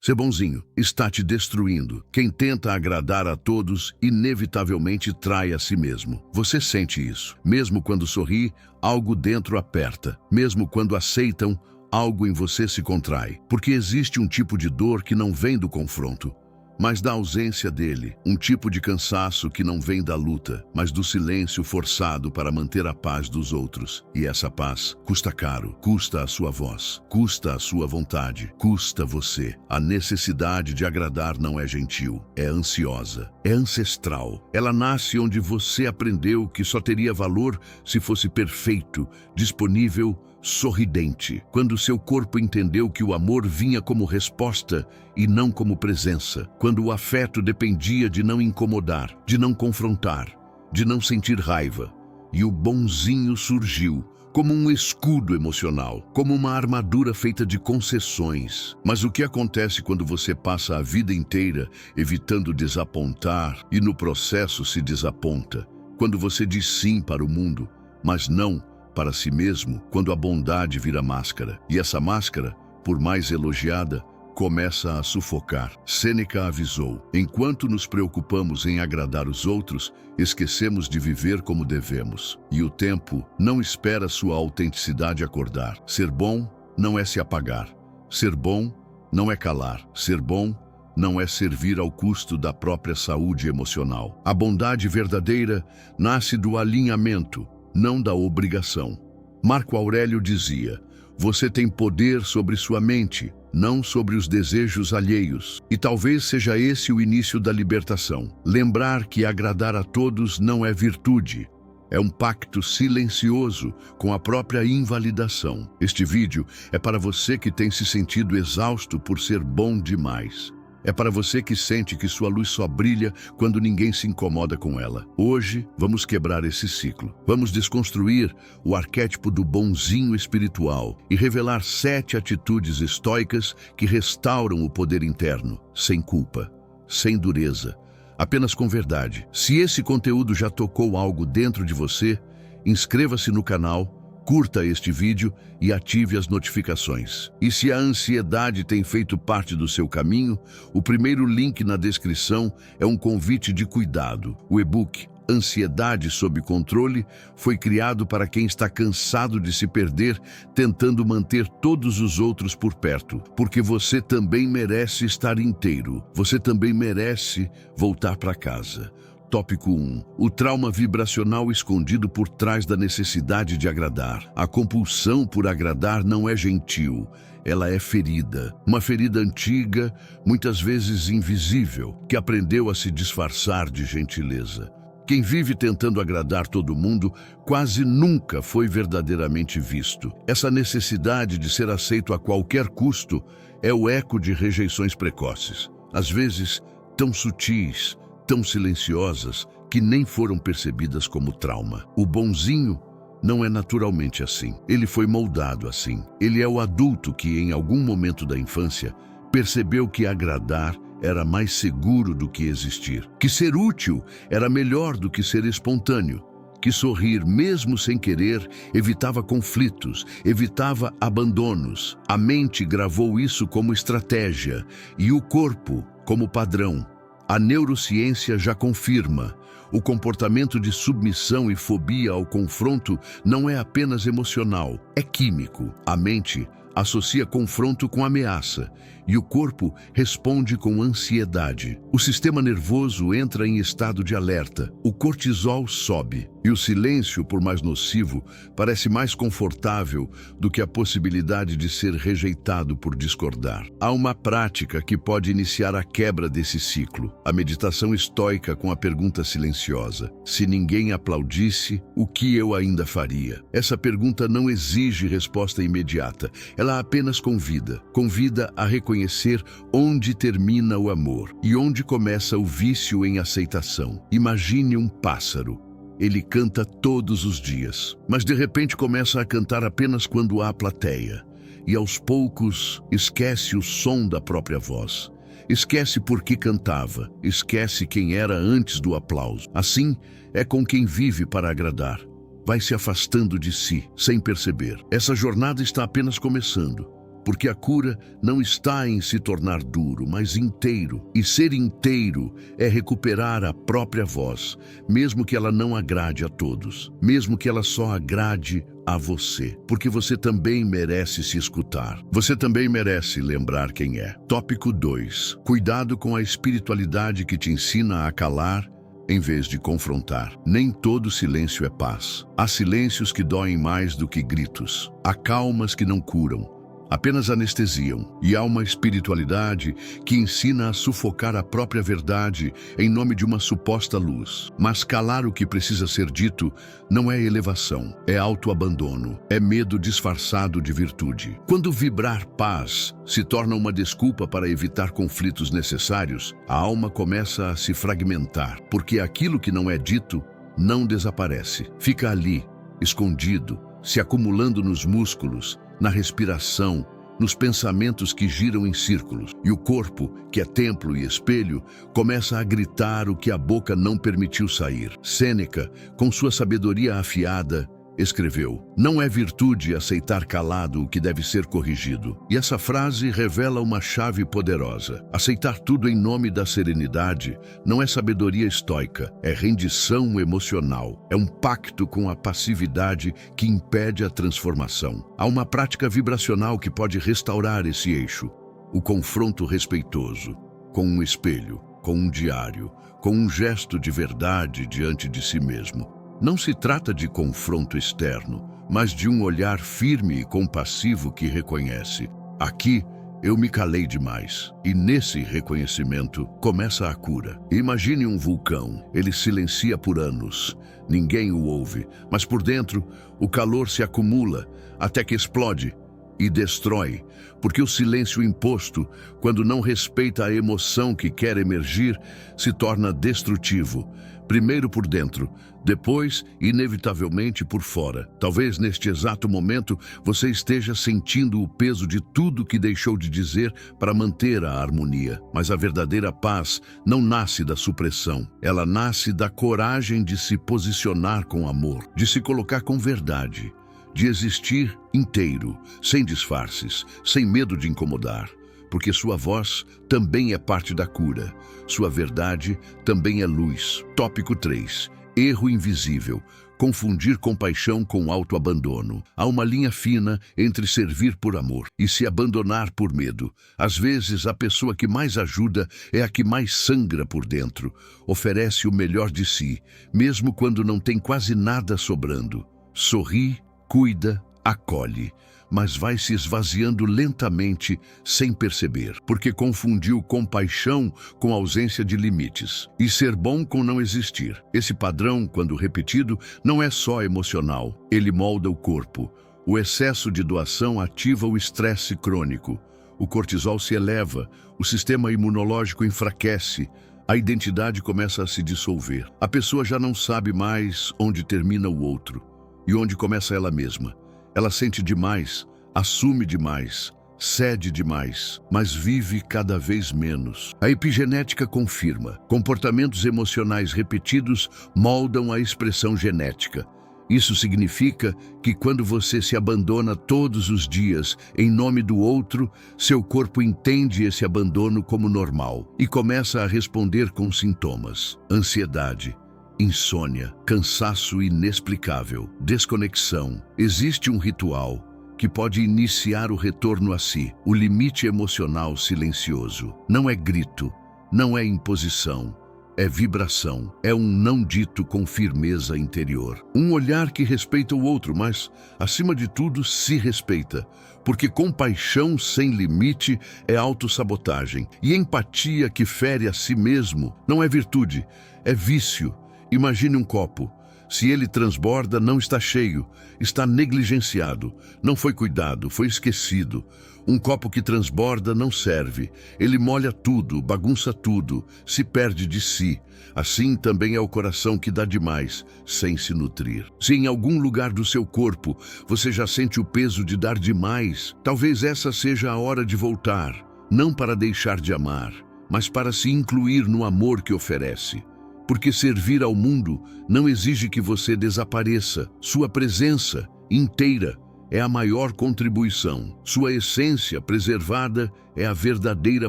Ser bonzinho está te destruindo. Quem tenta agradar a todos, inevitavelmente trai a si mesmo. Você sente isso. Mesmo quando sorri, algo dentro aperta. Mesmo quando aceitam, algo em você se contrai. Porque existe um tipo de dor que não vem do confronto, mas da ausência dele, um tipo de cansaço que não vem da luta, mas do silêncio forçado para manter a paz dos outros. E essa paz custa caro, custa a sua voz, custa a sua vontade, custa você. A necessidade de agradar não é gentil, é ansiosa, é ancestral. Ela nasce onde você aprendeu que só teria valor se fosse perfeito, disponível, sorridente. Quando seu corpo entendeu que o amor vinha como resposta e não como presença. Quando o afeto dependia de não incomodar, de não confrontar, de não sentir raiva. E o bonzinho surgiu como um escudo emocional, como uma armadura feita de concessões. Mas o que acontece quando você passa a vida inteira evitando desapontar e no processo se desaponta? Quando você diz sim para o mundo, mas não para si mesmo, quando a bondade vira máscara. E essa máscara, por mais elogiada, começa a sufocar. Sêneca avisou: enquanto nos preocupamos em agradar os outros, esquecemos de viver como devemos. E o tempo não espera sua autenticidade acordar. Ser bom não é se apagar. Ser bom não é calar. Ser bom não é servir ao custo da própria saúde emocional. A bondade verdadeira nasce do alinhamento, não da obrigação. Marco Aurélio dizia: você tem poder sobre sua mente, não sobre os desejos alheios. E talvez seja esse o início da libertação. Lembrar que agradar a todos não é virtude. É um pacto silencioso com a própria invalidação. Este vídeo é para você que tem se sentido exausto por ser bom demais. É para você que sente que sua luz só brilha quando ninguém se incomoda com ela. Hoje, vamos quebrar esse ciclo. Vamos desconstruir o arquétipo do bonzinho espiritual e revelar 7 atitudes estoicas que restauram o poder interno, sem culpa, sem dureza, apenas com verdade. Se esse conteúdo já tocou algo dentro de você, inscreva-se no canal, curta este vídeo e ative as notificações. E se a ansiedade tem feito parte do seu caminho, o primeiro link na descrição é um convite de cuidado. O e-book Ansiedade sob Controle foi criado para quem está cansado de se perder, tentando manter todos os outros por perto. Porque você também merece estar inteiro. Você também merece voltar para casa. Tópico 1. O trauma vibracional escondido por trás da necessidade de agradar. A compulsão por agradar não é gentil, ela é ferida. Uma ferida antiga, muitas vezes invisível, que aprendeu a se disfarçar de gentileza. Quem vive tentando agradar todo mundo quase nunca foi verdadeiramente visto. Essa necessidade de ser aceito a qualquer custo é o eco de rejeições precoces, às vezes tão sutis, tão silenciosas, que nem foram percebidas como trauma. O bonzinho não é naturalmente assim. Ele foi moldado assim. Ele é o adulto que, em algum momento da infância, percebeu que agradar era mais seguro do que existir, que ser útil era melhor do que ser espontâneo, que sorrir mesmo sem querer evitava conflitos, evitava abandonos. A mente gravou isso como estratégia e o corpo como padrão. A neurociência já confirma: o comportamento de submissão e fobia ao confronto não é apenas emocional, é químico. A mente associa confronto com ameaça e o corpo responde com ansiedade. O sistema nervoso entra em estado de alerta, o cortisol sobe e o silêncio, por mais nocivo, parece mais confortável do que a possibilidade de ser rejeitado por discordar. Há uma prática que pode iniciar a quebra desse ciclo: a meditação estoica com a pergunta silenciosa: se ninguém aplaudisse, o que eu ainda faria? Essa pergunta não exige resposta imediata, ela apenas convida a reconhecer onde termina o amor e onde começa o vício em aceitação. Imagine um pássaro. Ele canta todos os dias, mas de repente começa a cantar apenas quando há plateia. E aos poucos esquece o som da própria voz. Esquece por que cantava, esquece quem era antes do aplauso. Assim é com quem vive para agradar. Vai se afastando de si, sem perceber. Essa jornada está apenas começando. porque a cura não está em se tornar duro, mas inteiro. E ser inteiro é recuperar a própria voz, mesmo que ela não agrade a todos, mesmo que ela só agrade a você, porque você também merece se escutar. Você também merece lembrar quem é. Tópico 2. Cuidado com a espiritualidade que te ensina a calar em vez de confrontar. Nem todo silêncio é paz. Há silêncios que doem mais do que gritos. Há calmas que não curam, apenas anestesiam. E há uma espiritualidade que ensina a sufocar a própria verdade em nome de uma suposta luz. Mas calar o que precisa ser dito não é elevação, é autoabandono, é medo disfarçado de virtude. Quando vibrar paz se torna uma desculpa para evitar conflitos necessários, a alma começa a se fragmentar, porque aquilo que não é dito não desaparece. Fica ali, escondido, se acumulando nos músculos, na respiração, nos pensamentos que giram em círculos. E o corpo, que é templo e espelho, começa a gritar o que a boca não permitiu sair. Sêneca, com sua sabedoria afiada, escreveu: "Não é virtude aceitar calado o que deve ser corrigido." E essa frase revela uma chave poderosa. Aceitar tudo em nome da serenidade não é sabedoria estoica, é rendição emocional. É um pacto com a passividade que impede a transformação. Há uma prática vibracional que pode restaurar esse eixo: o confronto respeitoso, com um espelho, com um diário, com um gesto de verdade diante de si mesmo. Não se trata de confronto externo, mas de um olhar firme e compassivo que reconhece: aqui eu me calei demais. E nesse reconhecimento começa a cura. Imagine um vulcão. Ele silencia por anos. Ninguém o ouve, mas por dentro o calor se acumula até que explode e destrói, porque o silêncio imposto, quando não respeita a emoção que quer emergir, se torna destrutivo. Primeiro por dentro, depois, inevitavelmente, por fora. Talvez neste exato momento você esteja sentindo o peso de tudo que deixou de dizer para manter a harmonia. Mas a verdadeira paz não nasce da supressão. Ela nasce da coragem de se posicionar com amor, de se colocar com verdade, de existir inteiro, sem disfarces, sem medo de incomodar. Porque sua voz também é parte da cura. Sua verdade também é luz. Tópico 3. Erro invisível. Confundir compaixão com autoabandono. Há uma linha fina entre servir por amor e se abandonar por medo. Às vezes, a pessoa que mais ajuda é a que mais sangra por dentro. Oferece o melhor de si, mesmo quando não tem quase nada sobrando. Sorri, cuida, acolhe, mas vai se esvaziando lentamente sem perceber, porque confundiu compaixão com ausência de limites e ser bom com não existir. Esse padrão, quando repetido, não é só emocional, ele molda o corpo. O excesso de doação ativa o estresse crônico, o cortisol se eleva, o sistema imunológico enfraquece, a identidade começa a se dissolver. A pessoa já não sabe mais onde termina o outro e onde começa ela mesma. Ela sente demais, assume demais, cede demais, mas vive cada vez menos. A epigenética confirma. Comportamentos emocionais repetidos moldam a expressão genética. Isso significa que quando você se abandona todos os dias em nome do outro, seu corpo entende esse abandono como normal e começa a responder com sintomas: ansiedade, insônia, cansaço inexplicável, desconexão. Existe um ritual que pode iniciar o retorno a si, o limite emocional silencioso. Não é grito, não é imposição, é vibração, é um não dito com firmeza interior. Um olhar que respeita o outro, mas, acima de tudo, se respeita. Porque compaixão sem limite é autossabotagem. E empatia que fere a si mesmo não é virtude, é vício. Imagine um copo. Se ele transborda, não está cheio, está negligenciado, não foi cuidado, foi esquecido. Um copo que transborda não serve, ele molha tudo, bagunça tudo, se perde de si. Assim também é o coração que dá demais, sem se nutrir. Se em algum lugar do seu corpo você já sente o peso de dar demais, talvez essa seja a hora de voltar, não para deixar de amar, mas para se incluir no amor que oferece. Porque servir ao mundo não exige que você desapareça. Sua presença inteira é a maior contribuição. Sua essência preservada é a verdadeira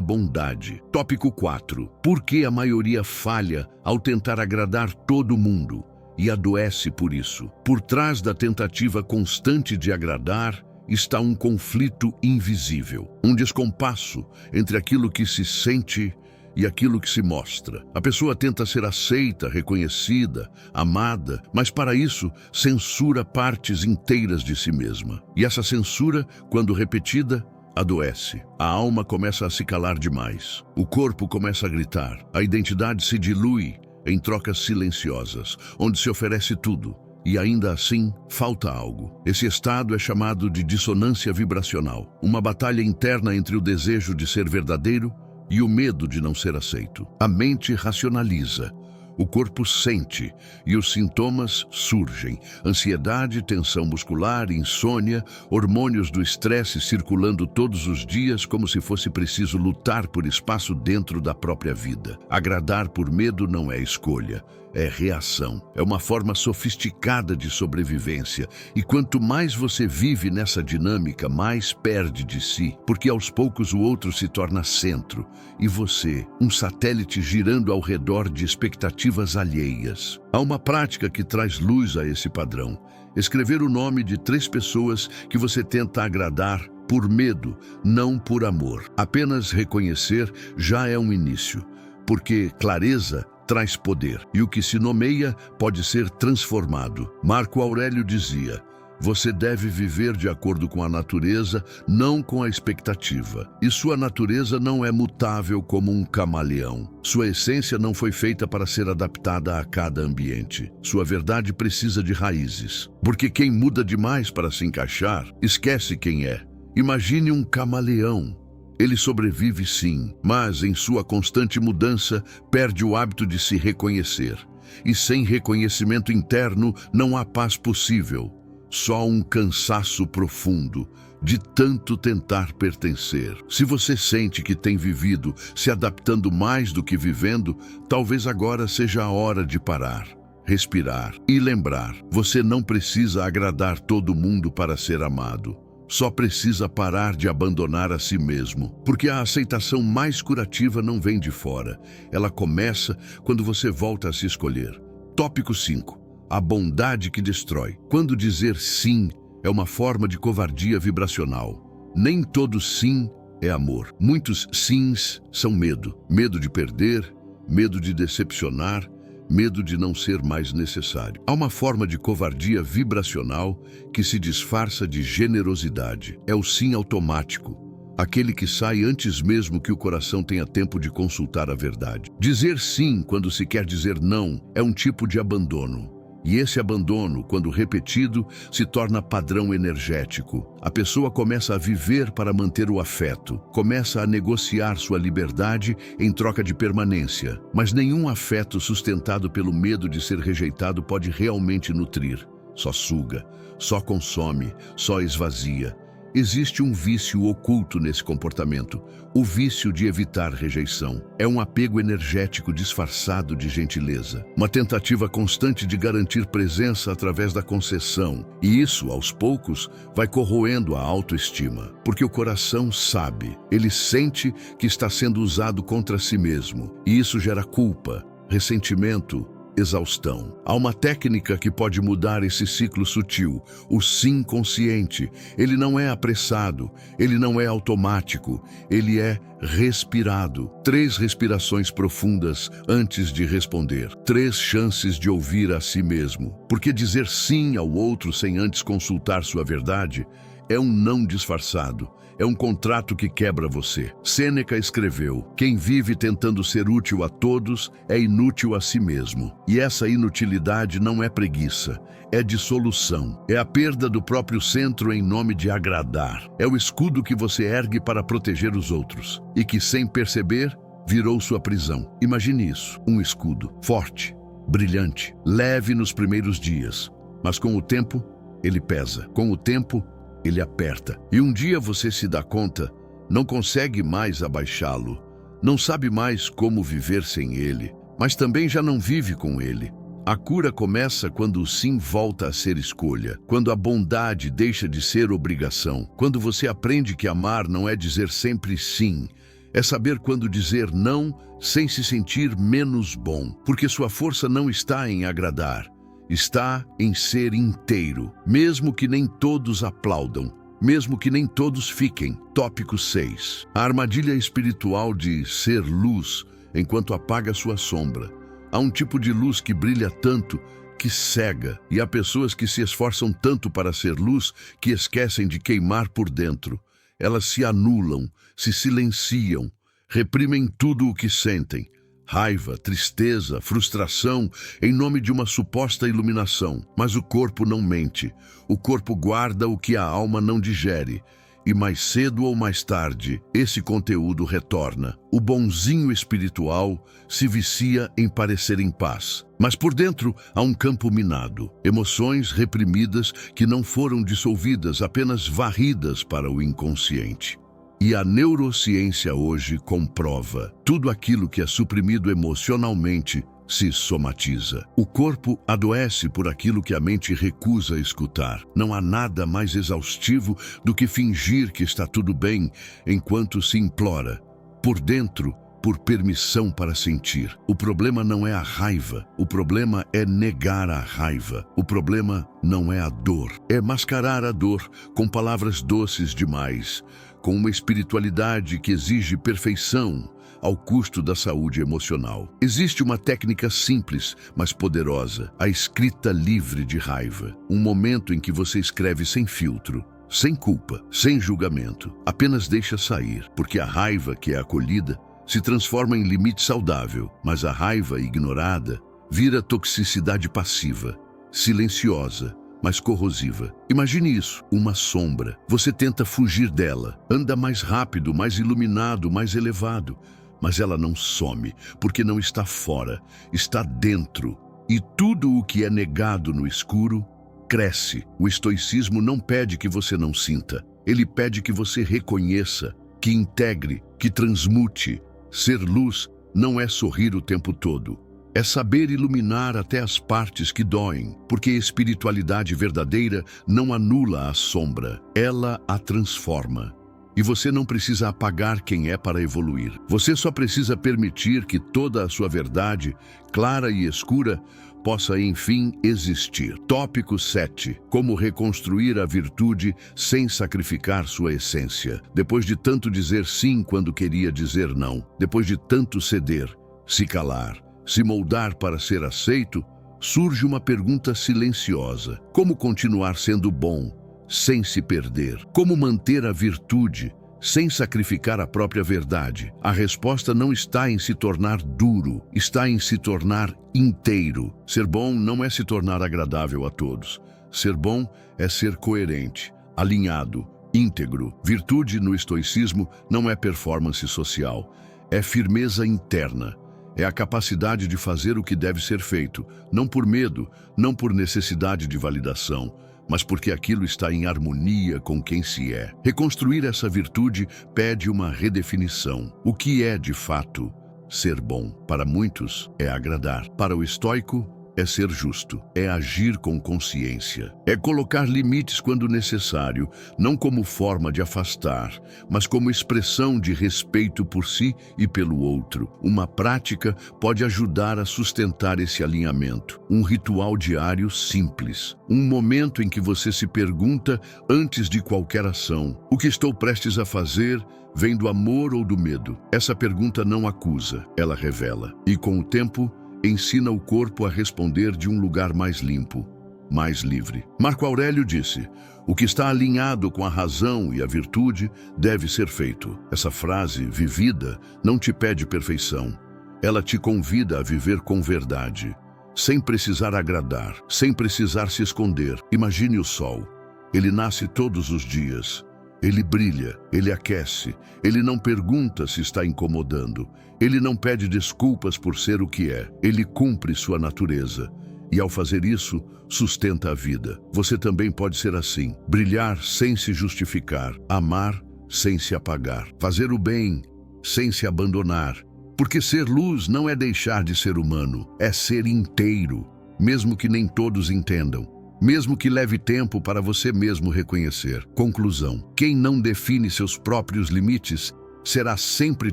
bondade. Tópico 4. Por que a maioria falha ao tentar agradar todo mundo e adoece por isso? Por trás da tentativa constante de agradar está um conflito invisível, um descompasso entre aquilo que se sente e aquilo que se mostra. A pessoa tenta ser aceita, reconhecida, amada, mas para isso censura partes inteiras de si mesma. E essa censura, quando repetida, adoece. A alma começa a se calar demais. O corpo começa a gritar. A identidade se dilui em trocas silenciosas, onde se oferece tudo. E ainda assim, falta algo. Esse estado é chamado de dissonância vibracional, uma batalha interna entre o desejo de ser verdadeiro e o medo de não ser aceito. A mente racionaliza, o corpo sente e os sintomas surgem. Ansiedade, tensão muscular, insônia, hormônios do estresse circulando todos os dias como se fosse preciso lutar por espaço dentro da própria vida. Agradar por medo não é escolha, é reação. É uma forma sofisticada de sobrevivência. E quanto mais você vive nessa dinâmica, mais perde de si, porque aos poucos o outro se torna centro e você, um satélite girando ao redor de expectativas alheias. Há uma prática que traz luz a esse padrão. Escrever o nome de 3 pessoas que você tenta agradar por medo, não por amor. Apenas reconhecer já é um início, porque clareza traz poder, e o que se nomeia pode ser transformado. Marco Aurélio dizia: você deve viver de acordo com a natureza, não com a expectativa. E sua natureza não é mutável como um camaleão. Sua essência não foi feita para ser adaptada a cada ambiente. Sua verdade precisa de raízes. Porque quem muda demais para se encaixar, esquece quem é. Imagine um camaleão. Ele sobrevive sim, mas em sua constante mudança perde o hábito de se reconhecer. E sem reconhecimento interno não há paz possível. Só um cansaço profundo de tanto tentar pertencer. Se você sente que tem vivido se adaptando mais do que vivendo, talvez agora seja a hora de parar, respirar e lembrar: você não precisa agradar todo mundo para ser amado. Só precisa parar de abandonar a si mesmo, porque a aceitação mais curativa não vem de fora. Ela começa quando você volta a se escolher. Tópico 5. A bondade que destrói. Quando dizer sim é uma forma de covardia vibracional. Nem todo sim é amor. Muitos sims são medo. Medo de perder, medo de decepcionar, medo de não ser mais necessário. Há uma forma de covardia vibracional que se disfarça de generosidade. É o sim automático, aquele que sai antes mesmo que o coração tenha tempo de consultar a verdade. Dizer sim quando se quer dizer não é um tipo de abandono. E esse abandono, quando repetido, se torna padrão energético. A pessoa começa a viver para manter o afeto, começa a negociar sua liberdade em troca de permanência. Mas nenhum afeto sustentado pelo medo de ser rejeitado pode realmente nutrir. Só suga, só consome, só esvazia. Existe um vício oculto nesse comportamento, o vício de evitar rejeição. É um apego energético disfarçado de gentileza, uma tentativa constante de garantir presença através da concessão. E isso, aos poucos, vai corroendo a autoestima, porque o coração sabe, ele sente que está sendo usado contra si mesmo. E isso gera culpa, ressentimento, exaustão. Há uma técnica que pode mudar esse ciclo sutil, o sim consciente. Ele não é apressado, ele não é automático, ele é respirado. 3 respirações profundas antes de responder. 3 chances de ouvir a si mesmo. Porque dizer sim ao outro sem antes consultar sua verdade é um não disfarçado. É um contrato que quebra você. Sêneca escreveu: quem vive tentando ser útil a todos é inútil a si mesmo. E essa inutilidade não é preguiça, é dissolução. É a perda do próprio centro em nome de agradar. É o escudo que você ergue para proteger os outros e que, sem perceber, virou sua prisão. Imagine isso, um escudo forte, brilhante, leve nos primeiros dias, mas com o tempo ele pesa. Com o tempo ele aperta. E um dia você se dá conta, não consegue mais abaixá-lo, não sabe mais como viver sem ele, mas também já não vive com ele. A cura começa quando o sim volta a ser escolha, quando a bondade deixa de ser obrigação, quando você aprende que amar não é dizer sempre sim, é saber quando dizer não sem se sentir menos bom, porque sua força não está em agradar, está em ser inteiro, mesmo que nem todos aplaudam, mesmo que nem todos fiquem. Tópico 6. A armadilha espiritual de ser luz enquanto apaga sua sombra. Há um tipo de luz que brilha tanto que cega, e há pessoas que se esforçam tanto para ser luz que esquecem de queimar por dentro. Elas se anulam, se silenciam, reprimem tudo o que sentem. Raiva, tristeza, frustração, em nome de uma suposta iluminação. Mas o corpo não mente. O corpo guarda o que a alma não digere. E mais cedo ou mais tarde, esse conteúdo retorna. O bonzinho espiritual se vicia em parecer em paz. Mas por dentro há um campo minado. Emoções reprimidas que não foram dissolvidas, apenas varridas para o inconsciente. E a neurociência hoje comprova: tudo aquilo que é suprimido emocionalmente se somatiza. O corpo adoece por aquilo que a mente recusa escutar. Não há nada mais exaustivo do que fingir que está tudo bem enquanto se implora, por dentro, por permissão para sentir. O problema não é a raiva, o problema é negar a raiva. O problema não é a dor, é mascarar a dor com palavras doces demais, com uma espiritualidade que exige perfeição ao custo da saúde emocional. Existe uma técnica simples, mas poderosa: a escrita livre de raiva. Um momento em que você escreve sem filtro, sem culpa, sem julgamento. Apenas deixa sair, porque a raiva que é acolhida se transforma em limite saudável, mas a raiva ignorada vira toxicidade passiva, silenciosa, mas corrosiva. Imagine isso, uma sombra. Você tenta fugir dela, anda mais rápido, mais iluminado, mais elevado, mas ela não some, porque não está fora, está dentro. E tudo o que é negado no escuro cresce. O estoicismo não pede que você não sinta, ele pede que você reconheça, que integre, que transmute. Ser luz não é sorrir o tempo todo, é saber iluminar até as partes que doem, porque a espiritualidade verdadeira não anula a sombra, ela a transforma. E você não precisa apagar quem é para evoluir. Você só precisa permitir que toda a sua verdade, clara e escura, possa enfim existir. Tópico 7. Como reconstruir a virtude sem sacrificar sua essência. Depois de tanto dizer sim quando queria dizer não, depois de tanto ceder, se calar, se moldar para ser aceito, surge uma pergunta silenciosa: como continuar sendo bom sem se perder? Como manter a virtude sem sacrificar a própria verdade? A resposta não está em se tornar duro, está em se tornar inteiro. Ser bom não é se tornar agradável a todos. Ser bom é ser coerente, alinhado, íntegro. Virtude no estoicismo não é performance social, é firmeza interna. É a capacidade de fazer o que deve ser feito, não por medo, não por necessidade de validação, mas porque aquilo está em harmonia com quem se é. Reconstruir essa virtude pede uma redefinição. O que é, de fato, ser bom? Para muitos, é agradar. Para o estoico, é ser justo, é agir com consciência, é colocar limites quando necessário, não como forma de afastar, mas como expressão de respeito por si e pelo outro. Uma prática pode ajudar a sustentar esse alinhamento. Um ritual diário simples, um momento em que você se pergunta antes de qualquer ação: o que estou prestes a fazer vem do amor ou do medo? Essa pergunta não acusa, ela revela. E com o tempo, ensina o corpo a responder de um lugar mais limpo, mais livre. Marco Aurélio disse: o que está alinhado com a razão e a virtude deve ser feito. Essa frase, vivida, não te pede perfeição. Ela te convida a viver com verdade, sem precisar agradar, sem precisar se esconder. Imagine o sol. Ele nasce todos os dias. Ele brilha, ele aquece, ele não pergunta se está incomodando, ele não pede desculpas por ser o que é, ele cumpre sua natureza. E ao fazer isso, sustenta a vida. Você também pode ser assim: brilhar sem se justificar, amar sem se apagar, fazer o bem sem se abandonar. Porque ser luz não é deixar de ser humano, é ser inteiro. mesmo que nem todos entendam, mesmo que leve tempo para você mesmo reconhecer. Conclusão: quem não define seus próprios limites será sempre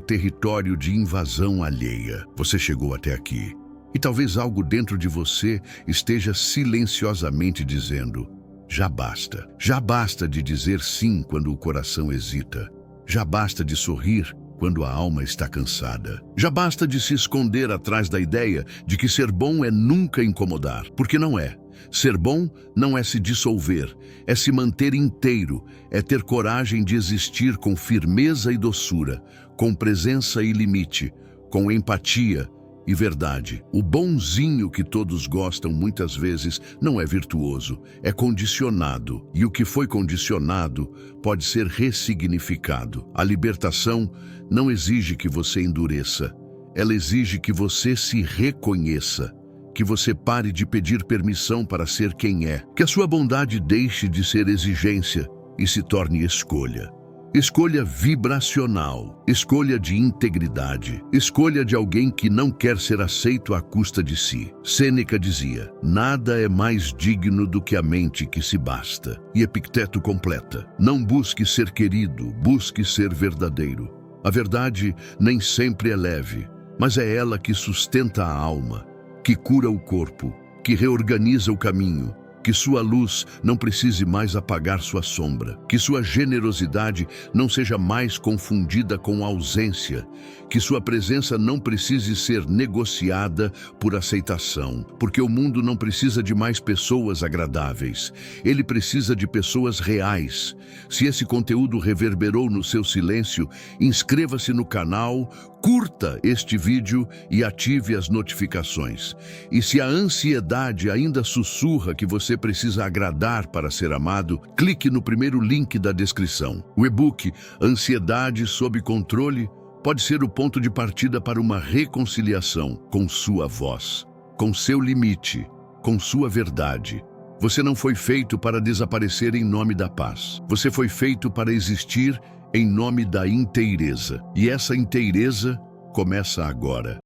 território de invasão alheia. Você chegou até aqui, e talvez algo dentro de você esteja silenciosamente dizendo: já basta. Já basta de dizer sim quando o coração hesita. Já basta de sorrir quando a alma está cansada. Já basta de se esconder atrás da ideia de que ser bom é nunca incomodar, porque não é. Ser bom não é se dissolver, é se manter inteiro, é ter coragem de existir com firmeza e doçura, com presença e limite, com empatia e verdade. O bonzinho que todos gostam muitas vezes não é virtuoso, é condicionado. E o que foi condicionado pode ser ressignificado. A libertação não exige que você endureça, ela exige que você se reconheça, que você pare de pedir permissão para ser quem é, que a sua bondade deixe de ser exigência e se torne escolha. Escolha vibracional, escolha de integridade, escolha de alguém que não quer ser aceito à custa de si. Sêneca dizia: nada é mais digno do que a mente que se basta. E Epicteto completa: não busque ser querido, busque ser verdadeiro. A verdade nem sempre é leve, mas é ela que sustenta a alma, que cura o corpo, que reorganiza o caminho, que sua luz não precise mais apagar sua sombra, que sua generosidade não seja mais confundida com ausência, que sua presença não precise ser negociada por aceitação, porque o mundo não precisa de mais pessoas agradáveis, ele precisa de pessoas reais. Se esse conteúdo reverberou no seu silêncio, inscreva-se no canal, curta este vídeo e ative as notificações. E se a ansiedade ainda sussurra que você precisa agradar para ser amado, clique no primeiro link da descrição. O e-book Ansiedade sob Controle pode ser o ponto de partida para uma reconciliação com sua voz, com seu limite, com sua verdade. Você não foi feito para desaparecer em nome da paz. Você foi feito para existir em nome da inteireza. E essa inteireza começa agora.